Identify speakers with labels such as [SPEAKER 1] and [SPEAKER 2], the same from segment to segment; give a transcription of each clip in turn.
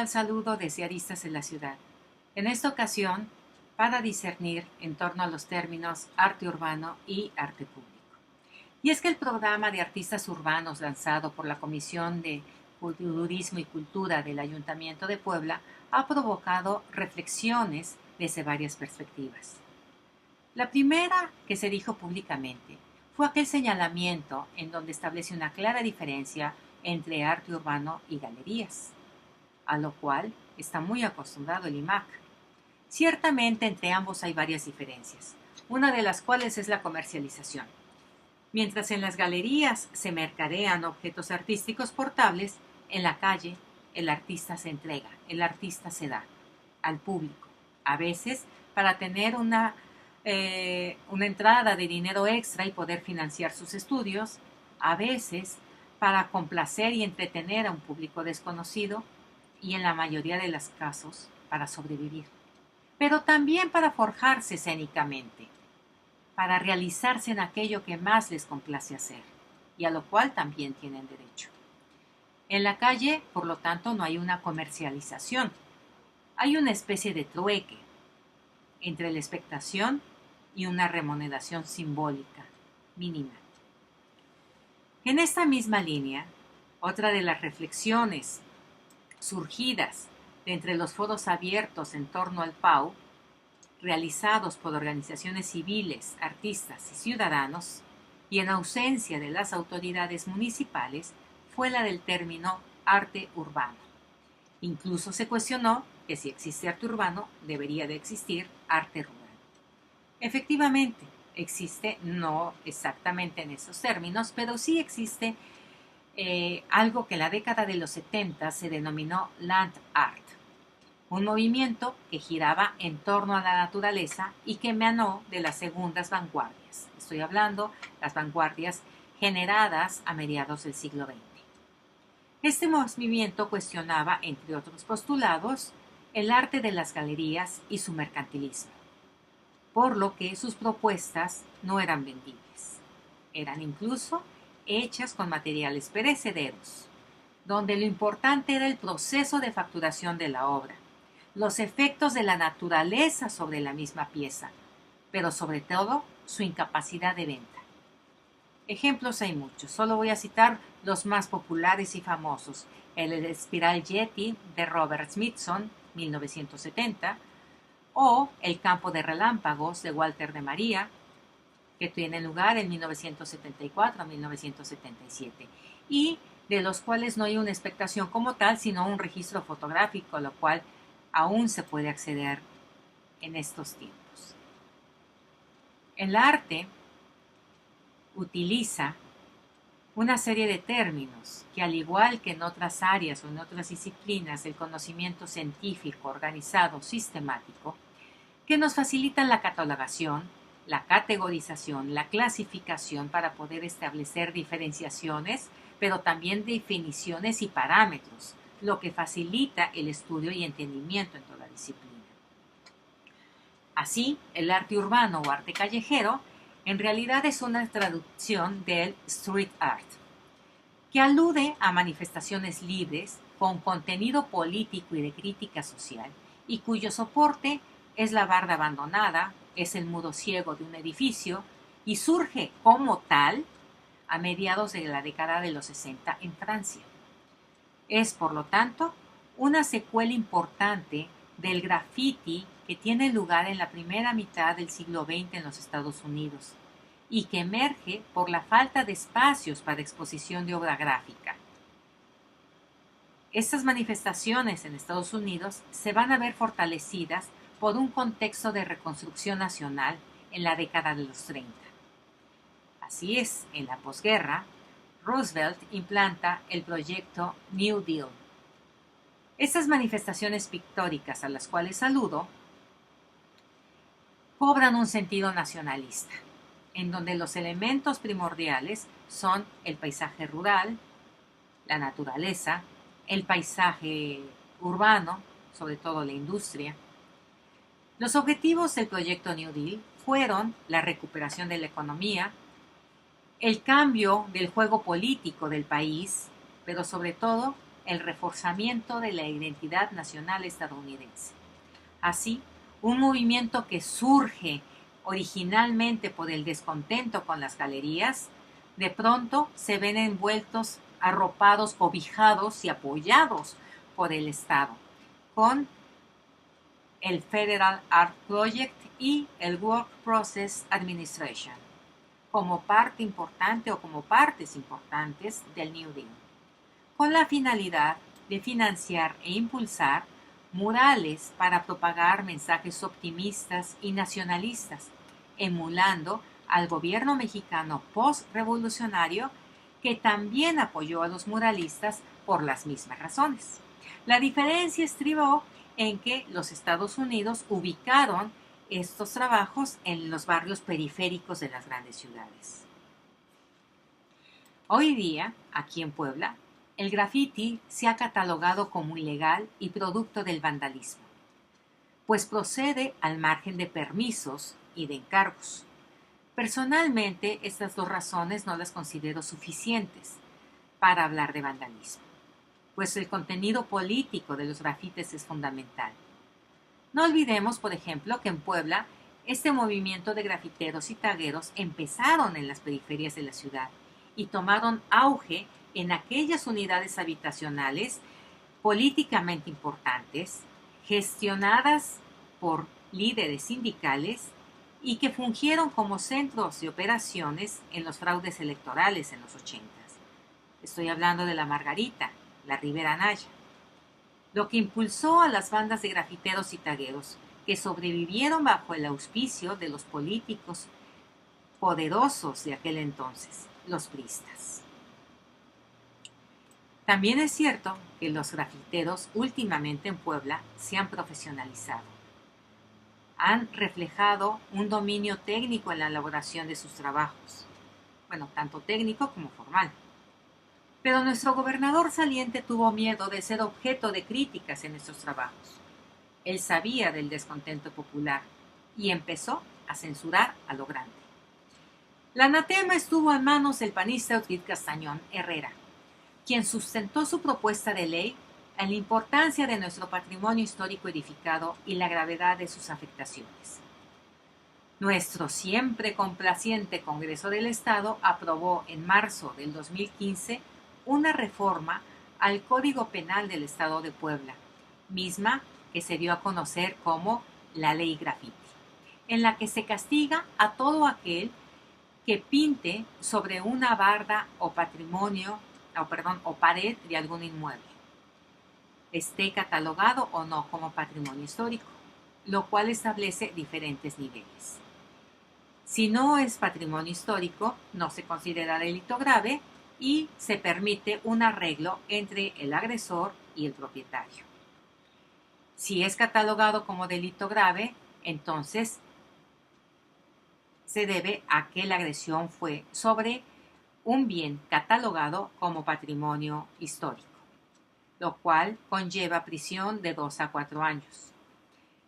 [SPEAKER 1] cordial saludo desde Aristas en la ciudad. En esta ocasión, para discernir en torno a los términos arte urbano y arte público. Y es que el programa de artistas urbanos lanzado por la Comisión de Turismo y Cultura del Ayuntamiento de Puebla ha provocado reflexiones desde varias perspectivas. La primera que se dijo públicamente fue aquel señalamiento en donde establece una clara diferencia entre arte urbano y galerías, a lo cual está muy acostumbrado el IMAC. Ciertamente entre ambos hay varias diferencias, una de las cuales es la comercialización. Mientras en las galerías se mercadean objetos artísticos portables, en la calle el artista se entrega, el artista se da al público, a veces para tener una entrada de dinero extra y poder financiar sus estudios, a veces para complacer y entretener a un público desconocido y en la mayoría de los casos para sobrevivir, pero también para forjarse escénicamente, para realizarse en aquello que más les complace hacer y a lo cual también tienen derecho. En la calle, por lo tanto, no hay una comercialización, hay una especie de trueque entre la expectación y una remuneración simbólica mínima. En esta misma línea, otra de las reflexiones surgidas de entre los foros abiertos en torno al PAU, realizados por organizaciones civiles, artistas y ciudadanos, y en ausencia de las autoridades municipales, fue la del término arte urbano. Incluso se cuestionó que si existe arte urbano, debería de existir arte rural. Efectivamente, existe, no exactamente en esos términos, pero sí existe algo que en la década de los 70 se denominó land art, un movimiento que giraba en torno a la naturaleza y que emanó de las segundas vanguardias. Estoy hablando de las vanguardias generadas a mediados del siglo XX. Este movimiento cuestionaba, entre otros postulados, el arte de las galerías y su mercantilismo, por lo que sus propuestas no eran vendibles. Eran incluso hechas con materiales perecederos, donde lo importante era el proceso de facturación de la obra, los efectos de la naturaleza sobre la misma pieza, pero sobre todo su incapacidad de venta. Ejemplos hay muchos, solo voy a citar los más populares y famosos: el Espiral Yeti de Robert Smithson, 1970, o El campo de relámpagos de Walter de María, que tiene lugar en 1974 a 1977, y de los cuales no hay una expectación como tal, sino un registro fotográfico, lo cual aún se puede acceder en estos tiempos. El arte utiliza una serie de términos que, al igual que en otras áreas o en otras disciplinas del conocimiento científico organizado, sistemático, que nos facilitan la catalogación, la categorización, la clasificación para poder establecer diferenciaciones, pero también definiciones y parámetros, lo que facilita el estudio y entendimiento en toda disciplina. Así, el arte urbano o arte callejero en realidad es una traducción del street art, que alude a manifestaciones libres con contenido político y de crítica social, y cuyo soporte es la barda abandonada, es el muro ciego de un edificio, y surge como tal a mediados de la década de los 60 en Francia. Es, por lo tanto, una secuela importante del graffiti que tiene lugar en la primera mitad del siglo XX en los Estados Unidos y que emerge por la falta de espacios para exposición de obra gráfica. Estas manifestaciones en Estados Unidos se van a ver fortalecidas por un contexto de reconstrucción nacional en la década de los 30. Así es, en la posguerra, Roosevelt implanta el proyecto New Deal. Estas manifestaciones pictóricas a las cuales aludo cobran un sentido nacionalista, en donde los elementos primordiales son el paisaje rural, la naturaleza, el paisaje urbano, sobre todo la industria. Los objetivos del proyecto New Deal fueron la recuperación de la economía, el cambio del juego político del país, pero sobre todo el reforzamiento de la identidad nacional estadounidense. Así, un movimiento que surge originalmente por el descontento con las galerías, de pronto se ven envueltos, arropados, cobijados y apoyados por el Estado, con el Federal Art Project y el Work Process Administration, como parte importante o como partes importantes del New Deal, con la finalidad de financiar e impulsar murales para propagar mensajes optimistas y nacionalistas, emulando al gobierno mexicano post-revolucionario que también apoyó a los muralistas por las mismas razones. La diferencia estribó en que los Estados Unidos ubicaron estos trabajos en los barrios periféricos de las grandes ciudades. Hoy día, aquí en Puebla, el graffiti se ha catalogado como ilegal y producto del vandalismo, pues procede al margen de permisos y de encargos. Personalmente, estas dos razones no las considero suficientes para hablar de vandalismo, pues el contenido político de los grafitis es fundamental. No olvidemos, por ejemplo, que en Puebla este movimiento de grafiteros y tagueros empezaron en las periferias de la ciudad y tomaron auge en aquellas unidades habitacionales políticamente importantes, gestionadas por líderes sindicales y que fungieron como centros de operaciones en los fraudes electorales en los 80. Estoy hablando de la Margarita, la Ribera Anaya, lo que impulsó a las bandas de grafiteros y tagueros que sobrevivieron bajo el auspicio de los políticos poderosos de aquel entonces, los priistas. También es cierto que los grafiteros últimamente en Puebla se han profesionalizado. Han reflejado un dominio técnico en la elaboración de sus trabajos, bueno, tanto técnico como formal. Pero nuestro gobernador saliente tuvo miedo de ser objeto de críticas en estos trabajos. Él sabía del descontento popular y empezó a censurar a lo grande. La anatema estuvo en manos del panista Euclid Castañón Herrera, quien sustentó su propuesta de ley en la importancia de nuestro patrimonio histórico edificado y la gravedad de sus afectaciones. Nuestro siempre complaciente Congreso del Estado aprobó en marzo del 2015 una reforma al Código Penal del Estado de Puebla, misma que se dio a conocer como la Ley Graffiti, en la que se castiga a todo aquel que pinte sobre una barda o pared de algún inmueble, esté catalogado o no como patrimonio histórico, lo cual establece diferentes niveles. Si no es patrimonio histórico, no se considera delito grave y se permite un arreglo entre el agresor y el propietario. Si es catalogado como delito grave, entonces se debe a que la agresión fue sobre un bien catalogado como patrimonio histórico, lo cual conlleva prisión de 2 a 4 años.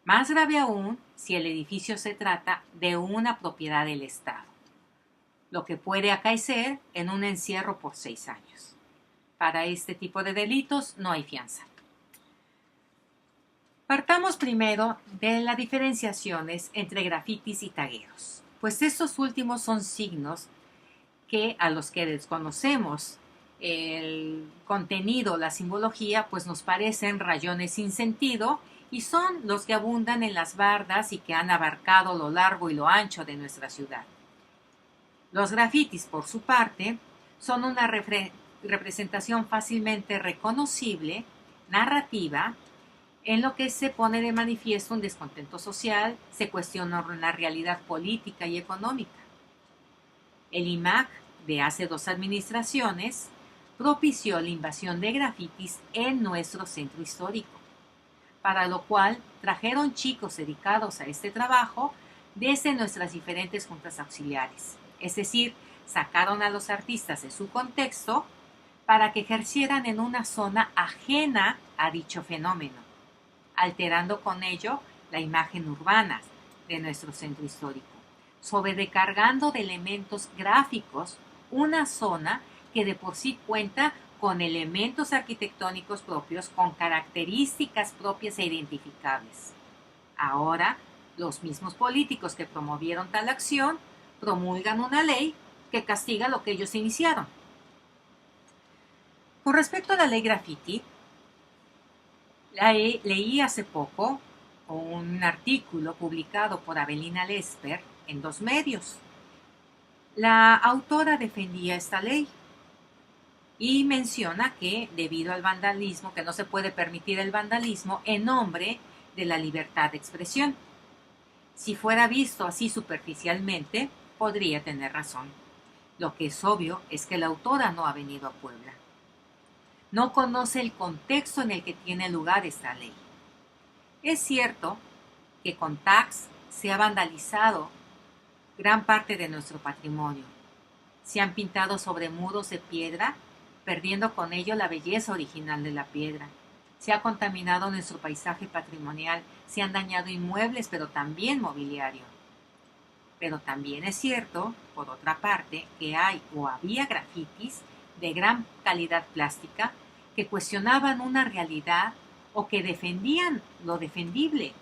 [SPEAKER 1] Más grave aún si el edificio se trata de una propiedad del Estado, lo que puede acaecer en un encierro por 6 años. Para este tipo de delitos no hay fianza. Partamos primero de las diferenciaciones entre grafitis y tagueros, pues estos últimos son signos que a los que desconocemos el contenido, la simbología, pues nos parecen rayones sin sentido y son los que abundan en las bardas y que han abarcado lo largo y lo ancho de nuestra ciudad. Los grafitis, por su parte, son una representación fácilmente reconocible, narrativa, en lo que se pone de manifiesto un descontento social, se cuestiona una realidad política y económica. El IMAC de hace 2 administraciones propició la invasión de grafitis en nuestro centro histórico, para lo cual trajeron chicos dedicados a este trabajo desde nuestras diferentes juntas auxiliares, es decir, sacaron a los artistas de su contexto para que ejercieran en una zona ajena a dicho fenómeno, alterando con ello la imagen urbana de nuestro centro histórico, sobrecargando de elementos gráficos una zona que de por sí cuenta con elementos arquitectónicos propios, con características propias e identificables. Ahora, los mismos políticos que promovieron tal acción promulgan una ley que castiga lo que ellos iniciaron. Con respecto a la ley graffiti, leí hace poco un artículo publicado por Avelina Lesper en 2 medios. La autora defendía esta ley y menciona que debido al vandalismo, que no se puede permitir el vandalismo en nombre de la libertad de expresión. Si fuera visto así superficialmente, podría tener razón. Lo que es obvio es que la autora no ha venido a Puebla. No conoce el contexto en el que tiene lugar esta ley. Es cierto que con tags se ha vandalizado gran parte de nuestro patrimonio. Se han pintado sobre muros de piedra, perdiendo con ello la belleza original de la piedra. Se ha contaminado nuestro paisaje patrimonial, se han dañado inmuebles, pero también mobiliario. Pero también es cierto, por otra parte, que hay o había grafitis de gran calidad plástica que cuestionaban una realidad o que defendían lo defendible.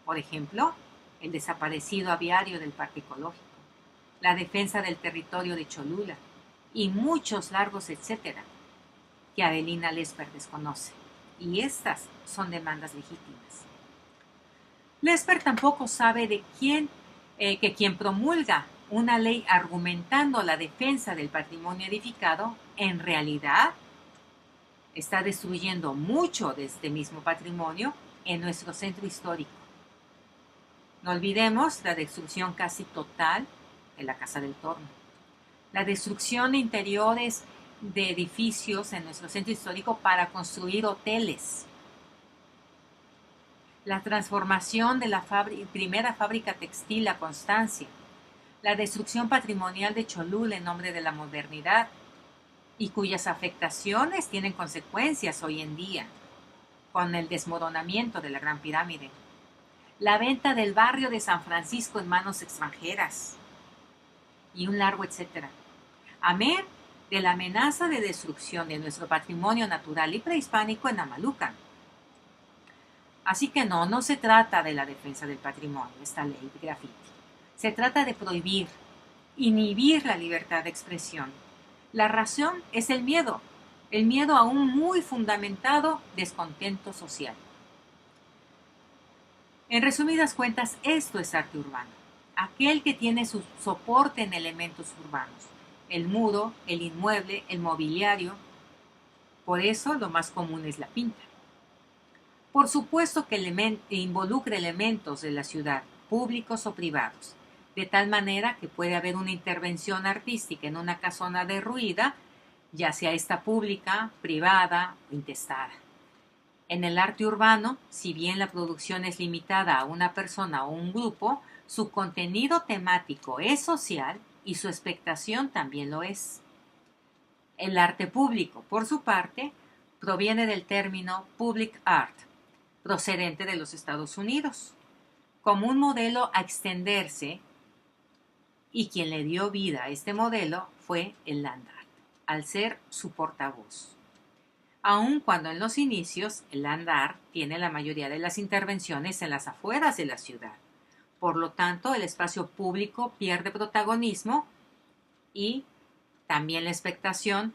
[SPEAKER 1] Por ejemplo, el desaparecido aviario del Parque Ecológico, la defensa del territorio de Cholula y muchos largos etcétera, que Avelina Lesper desconoce. Y estas son demandas legítimas. Lesper tampoco sabe de que quien promulga una ley argumentando la defensa del patrimonio edificado, en realidad está destruyendo mucho de este mismo patrimonio en nuestro centro histórico. No olvidemos la destrucción casi total de la Casa del Torno, la destrucción de interiores de edificios en nuestro centro histórico para construir hoteles, la transformación de la primera fábrica textil La Constancia, la destrucción patrimonial de Cholula en nombre de la modernidad y cuyas afectaciones tienen consecuencias hoy en día, con el desmoronamiento de la Gran Pirámide, la venta del barrio de San Francisco en manos extranjeras y un largo etcétera. Amén de la amenaza de destrucción de nuestro patrimonio natural y prehispánico en Amalucan. Así que no se trata de la defensa del patrimonio, esta ley de graffiti. Se trata de prohibir, inhibir la libertad de expresión. La razón es el miedo a un muy fundamentado descontento social. En resumidas cuentas, esto es arte urbano, aquel que tiene su soporte en elementos urbanos, el muro, el inmueble, el mobiliario. Por eso lo más común es la pinta. Por supuesto que involucra elementos de la ciudad, públicos o privados, de tal manera que puede haber una intervención artística en una casona derruida, ya sea esta pública, privada o intestada. En el arte urbano, si bien la producción es limitada a una persona o un grupo, su contenido temático es social y su expectación también lo es. El arte público, por su parte, proviene del término public art, procedente de los Estados Unidos, como un modelo a extenderse, y quien le dio vida a este modelo fue el land art, al ser su portavoz. Aun cuando en los inicios el land art tiene la mayoría de las intervenciones en las afueras de la ciudad. Por lo tanto, el espacio público pierde protagonismo y también la expectación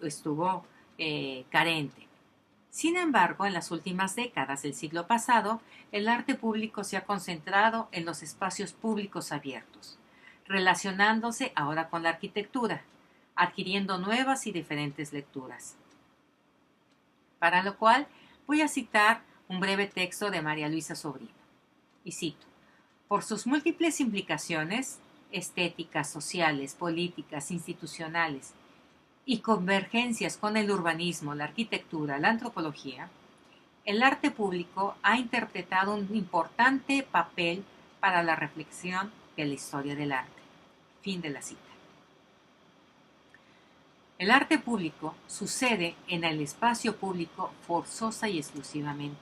[SPEAKER 1] estuvo carente. Sin embargo, en las últimas décadas del siglo pasado, el arte público se ha concentrado en los espacios públicos abiertos, relacionándose ahora con la arquitectura, adquiriendo nuevas y diferentes lecturas. Para lo cual voy a citar un breve texto de María Luisa Sobrino. Y cito: por sus múltiples implicaciones estéticas, sociales, políticas, institucionales y convergencias con el urbanismo, la arquitectura, la antropología, el arte público ha interpretado un importante papel para la reflexión de la historia del arte. Fin de la cita. El arte público sucede en el espacio público forzosa y exclusivamente.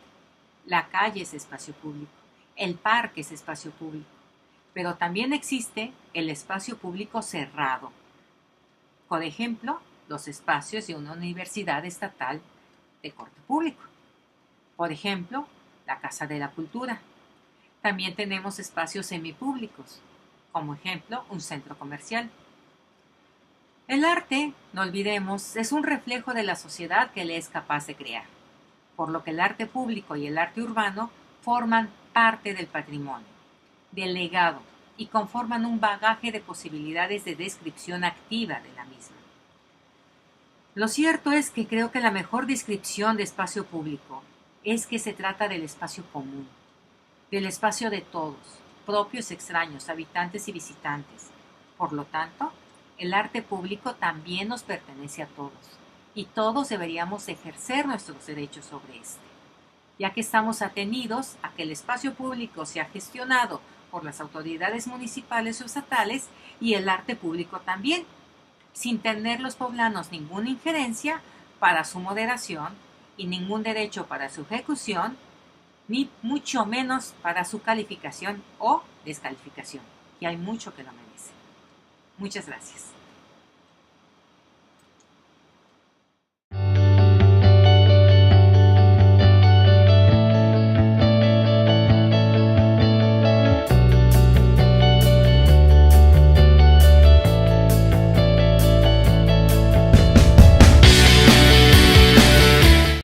[SPEAKER 1] La calle es espacio público, el parque es espacio público, pero también existe el espacio público cerrado. Por ejemplo, los espacios de una universidad estatal de corte público. Por ejemplo, la Casa de la Cultura. También tenemos espacios semipúblicos, como ejemplo, un centro comercial. El arte, no olvidemos, es un reflejo de la sociedad que le es capaz de crear, por lo que el arte público y el arte urbano forman parte del patrimonio, del legado, y conforman un bagaje de posibilidades de descripción activa de la misma. Lo cierto es que creo que la mejor descripción de espacio público es que se trata del espacio común, del espacio de todos, propios, extraños, habitantes y visitantes. Por lo tanto, el arte público también nos pertenece a todos, y todos deberíamos ejercer nuestros derechos sobre este, ya que estamos atenidos a que el espacio público sea gestionado por las autoridades municipales o estatales y el arte público también, sin tener los poblanos ninguna injerencia para su moderación y ningún derecho para su ejecución, ni mucho menos para su calificación o descalificación, y hay mucho que lo merece. Muchas gracias.